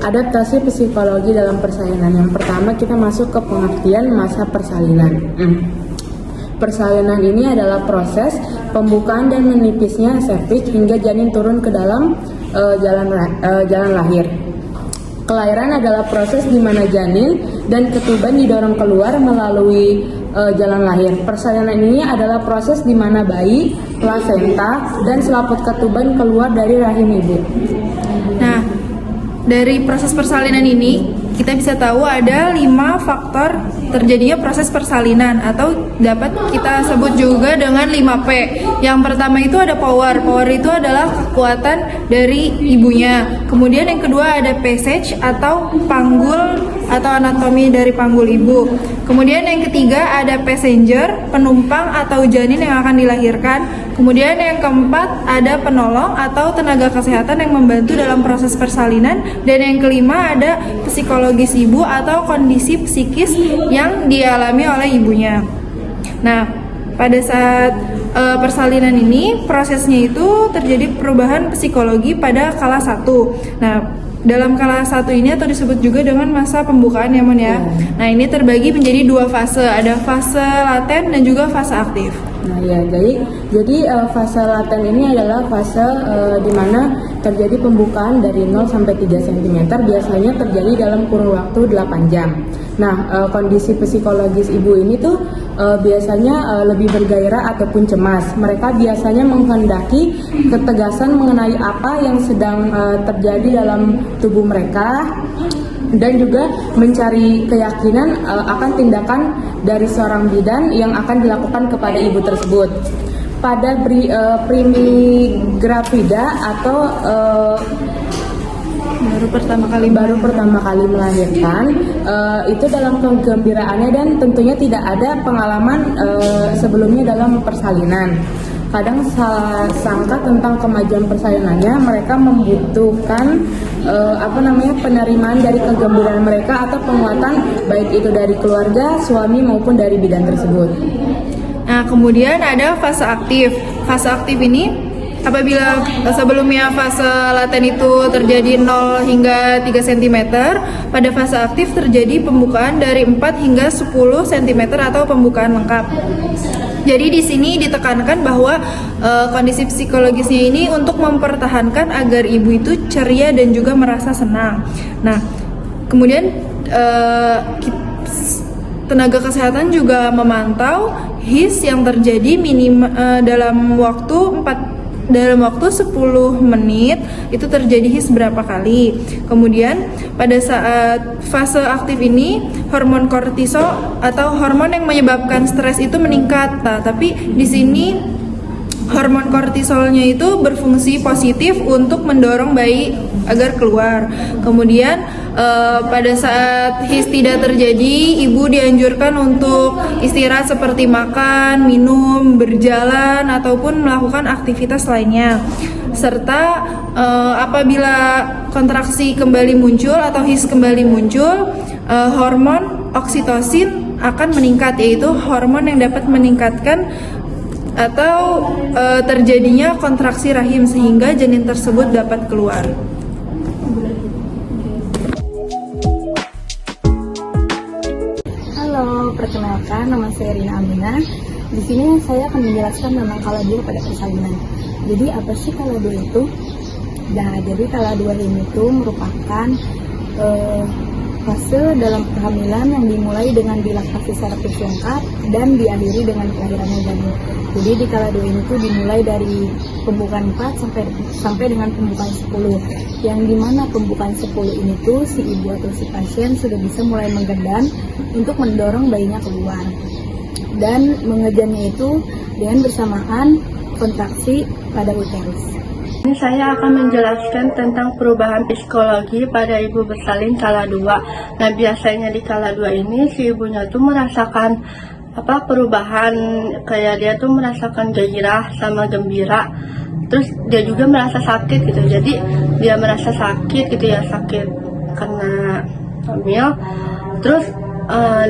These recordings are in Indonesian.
Adaptasi psikologi dalam persalinan. Yang pertama kita masuk ke pengertian masa persalinan. Persalinan ini adalah proses pembukaan dan menipisnya cervix hingga janin turun ke dalam jalan lahir. Kelahiran adalah proses di mana janin dan ketuban didorong keluar melalui jalan lahir. Persalinan ini adalah proses di mana bayi, plasenta, dan selaput ketuban keluar dari rahim ibu. Nah, dari proses persalinan ini kita bisa tahu ada 5 faktor terjadinya proses persalinan atau dapat kita sebut juga dengan 5P. Yang pertama itu ada power. Power itu adalah kekuatan dari ibunya. Kemudian yang kedua ada passage atau panggul atau anatomi dari panggul ibu. Kemudian yang ketiga ada passenger, penumpang atau janin yang akan dilahirkan. Kemudian yang keempat ada penolong atau tenaga kesehatan yang membantu dalam proses persalinan. Dan yang kelima ada psikologis ibu atau kondisi psikis yang dialami oleh ibunya. Nah, pada saat persalinan ini prosesnya itu terjadi perubahan psikologi pada kala 1. Nah, dalam kala 1 ini atau disebut juga dengan masa pembukaan ya Mon ya. Nah, ini terbagi menjadi 2 fase, ada fase laten dan juga fase aktif. Nah ya, jadi fase laten ini adalah fase di mana terjadi pembukaan dari 0 sampai 3 cm, biasanya terjadi dalam kurun waktu 8 jam. Nah, kondisi psikologis ibu ini tuh biasanya lebih bergairah ataupun cemas. Mereka biasanya menghendaki ketegasan mengenai apa yang sedang terjadi dalam tubuh mereka, dan juga mencari keyakinan akan tindakan dari seorang bidan yang akan dilakukan kepada ibu tersebut. Pada primigravida atau baru pertama kali melahirkan, itu dalam kegembiraannya dan tentunya tidak ada pengalaman sebelumnya dalam persalinan. Kadang salah sangka tentang kemajuan persalinannya, mereka membutuhkan penerimaan dari kegembiraan mereka atau penguatan baik itu dari keluarga, suami maupun dari bidan tersebut. Nah, kemudian ada fase aktif. Fase aktif ini apabila sebelumnya fase laten itu terjadi 0 hingga 3 cm, pada fase aktif terjadi pembukaan dari 4 hingga 10 cm atau pembukaan lengkap. Jadi di sini ditekankan bahwa kondisi psikologisnya ini untuk mempertahankan agar ibu itu ceria dan juga merasa senang. Nah, kemudian tenaga kesehatan juga memantau HIS yang terjadi dalam waktu 10 menit itu terjadi HIS berapa kali. Kemudian pada saat fase aktif ini hormon kortisol atau hormon yang menyebabkan stres itu meningkat. Nah, tapi di sini hormon kortisolnya itu berfungsi positif untuk mendorong bayi agar keluar. Kemudian pada saat HIS tidak terjadi, ibu dianjurkan untuk istirahat seperti makan, minum, berjalan ataupun melakukan aktivitas lainnya. Serta apabila kontraksi kembali muncul atau HIS kembali muncul, hormon oksitosin akan meningkat, yaitu hormon yang dapat meningkatkan atau terjadinya kontraksi rahim sehingga janin tersebut dapat keluar. Halo, perkenalkan, nama saya Rina Amina. Di sini saya akan menjelaskan tentang kala 2 pada persalinan. Jadi apa sih kala 2 itu? Nah, jadi kala 2 ini tuh merupakan fase dalam kehamilan yang dimulai dengan dilaktasi cervix lengkap dan diakhiri dengan kelahirannya janin. Jadi di kala 2 ini tuh dimulai dari pembukaan 4 sampai dengan pembukaan 10. Yang dimana pembukaan 10 ini tuh si ibu atau si pasien sudah bisa mulai menggendam untuk mendorong bayinya keluar. Dan mengejarnya itu dengan bersamaan kontraksi pada uterus. Ini saya akan menjelaskan tentang perubahan psikologi pada ibu bersalin kala 2. Nah, biasanya di kala 2 ini si ibunya tuh merasakan perubahan, kayak dia tuh merasakan gairah sama gembira. Terus dia juga merasa sakit gitu. Jadi dia merasa sakit gitu ya, sakit karena hamil. Terus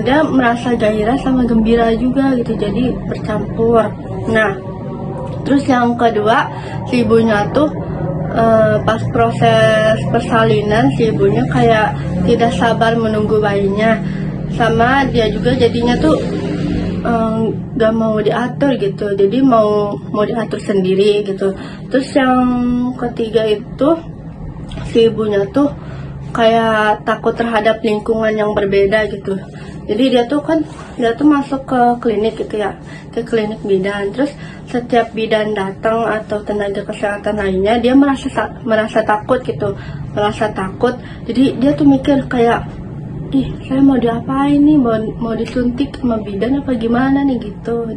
dia merasa gairah sama gembira juga gitu. Jadi bercampur. Nah, terus yang kedua, si ibunya tuh pas proses persalinan si ibunya kayak tidak sabar menunggu bayinya, sama dia juga jadinya tuh gak mau diatur gitu, jadi mau diatur sendiri gitu. Terus yang ketiga itu si ibunya tuh kayak takut terhadap lingkungan yang berbeda gitu. Jadi dia tuh masuk ke klinik gitu ya, ke klinik bidan. Terus setiap bidan datang atau tenaga kesehatan lainnya, dia merasa takut gitu, merasa takut. Jadi dia tuh mikir kayak, ih saya mau diapain nih, mau disuntik sama bidan apa gimana nih gitu.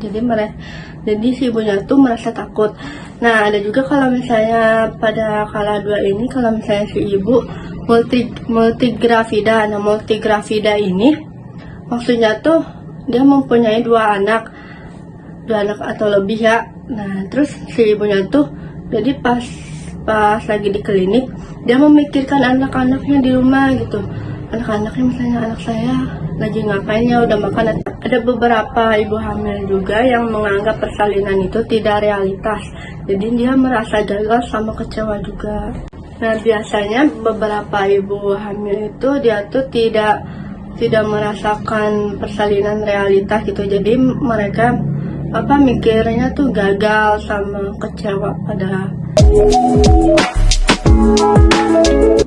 Jadi si ibunya tuh merasa takut. Nah ada juga kalau misalnya pada kala 2 ini, kalau misalnya si ibu multigravida. Nah multigravida ini maksudnya tuh dia mempunyai 2 anak atau lebih ya. Nah terus si ibunya tuh jadi pas lagi di klinik, dia memikirkan anak-anaknya di rumah gitu. Anak-anaknya misalnya, anak saya lagi ngapain ya, udah makan. Ada beberapa ibu hamil juga yang menganggap persalinan itu tidak realitas, jadi dia merasa gagal sama kecewa juga. Nah biasanya beberapa ibu hamil itu dia tuh tidak merasakan persalinan realitas gitu, jadi mereka mikirnya tuh gagal sama kecewa pada.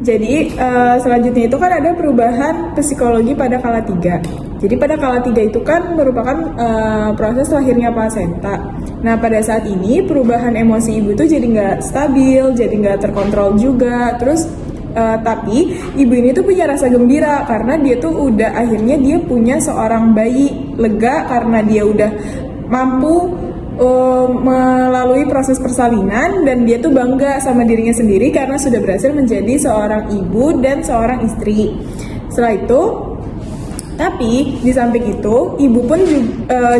Jadi selanjutnya itu kan ada perubahan psikologi pada kala 3. Jadi pada kala 3 itu kan merupakan proses lahirnya plasenta. Nah pada saat ini perubahan emosi ibu tuh jadi nggak stabil, jadi nggak terkontrol juga. Terus tapi ibu ini tuh punya rasa gembira karena dia tuh akhirnya dia punya seorang bayi, lega karena dia udah mampu melalui proses persalinan, dan dia tuh bangga sama dirinya sendiri karena sudah berhasil menjadi seorang ibu dan seorang istri. Setelah itu, tapi di samping itu, ibu pun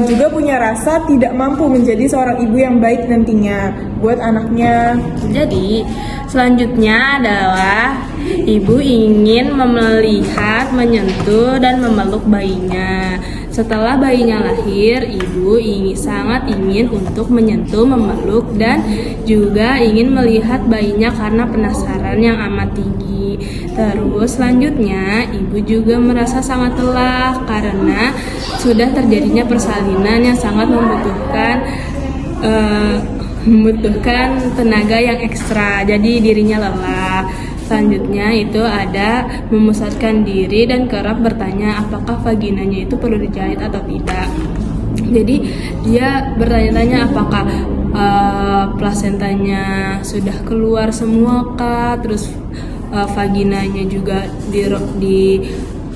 juga punya rasa tidak mampu menjadi seorang ibu yang baik nantinya buat anaknya. Jadi, selanjutnya adalah ibu ingin melihat, menyentuh, dan memeluk bayinya. Setelah bayinya lahir, ibu sangat ingin untuk menyentuh, memeluk, dan juga ingin melihat bayinya karena penasaran yang amat tinggi. Terus selanjutnya, ibu juga merasa sangat lelah karena sudah terjadinya persalinan yang sangat membutuhkan tenaga yang ekstra, jadi dirinya lelah. Selanjutnya itu ada memusatkan diri dan kerap bertanya apakah vaginanya itu perlu dijahit atau tidak. Jadi dia bertanya-tanya apakah plasentanya sudah keluar semua kah, terus vaginanya juga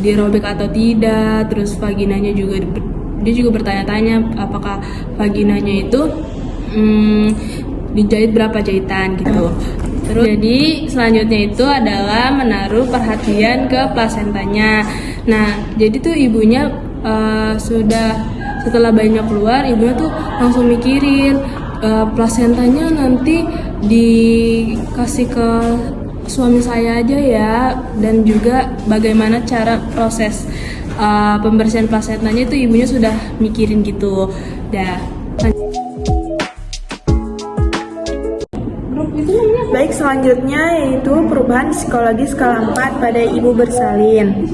dirobek atau tidak, terus vaginanya juga dia juga bertanya-tanya apakah vaginanya itu dijahit berapa jahitan gitu. Terus jadi selanjutnya itu adalah menaruh perhatian ke plasentanya. Nah jadi tuh ibunya setelah bayinya keluar, ibunya tuh langsung mikirin plasentanya nanti dikasih ke suami saya aja ya, dan juga bagaimana cara proses pembersihan plasentanya itu ibunya sudah mikirin gitu. Baik, selanjutnya yaitu perubahan psikologi skala 4 pada ibu bersalin.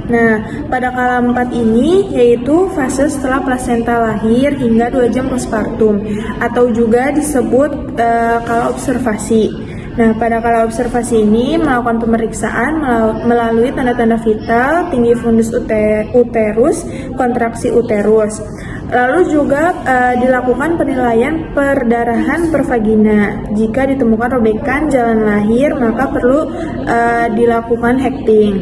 Nah, pada kala 4 ini yaitu fase setelah plasenta lahir hingga 2 jam postpartum, atau juga disebut kala observasi. Nah, pada kala observasi ini melakukan pemeriksaan melalui tanda-tanda vital, tinggi fundus uterus, kontraksi uterus. Lalu juga dilakukan penilaian perdarahan per vagina. Jika ditemukan robekan jalan lahir, maka perlu dilakukan hecting.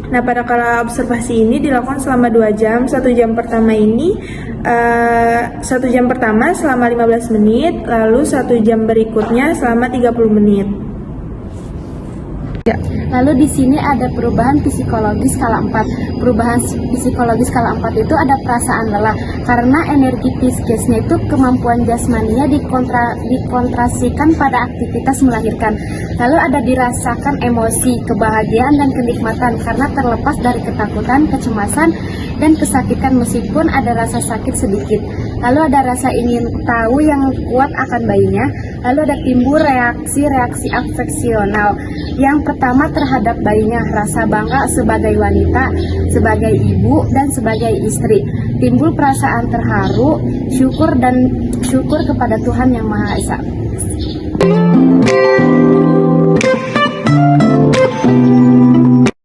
Nah, pada kala observasi ini dilakukan selama 2 jam. 1 jam pertama ini 1 jam pertama selama 15 menit, lalu 1 jam berikutnya selama 30 menit. Lalu di sini ada perubahan psikologis skala 4. Perubahan psikologis skala 4 itu ada perasaan lelah karena energi psikisnya itu kemampuan jasmaninya dikontrasikan pada aktivitas melahirkan. Lalu ada dirasakan emosi, kebahagiaan dan kenikmatan karena terlepas dari ketakutan, kecemasan dan kesakitan meskipun ada rasa sakit sedikit. Lalu ada rasa ingin tahu yang kuat akan bayinya. Lalu ada timbul reaksi-reaksi afeksional. Yang pertama terhadap bayinya, rasa bangga sebagai wanita, sebagai ibu, dan sebagai istri. Timbul perasaan terharu, syukur kepada Tuhan Yang Maha Esa.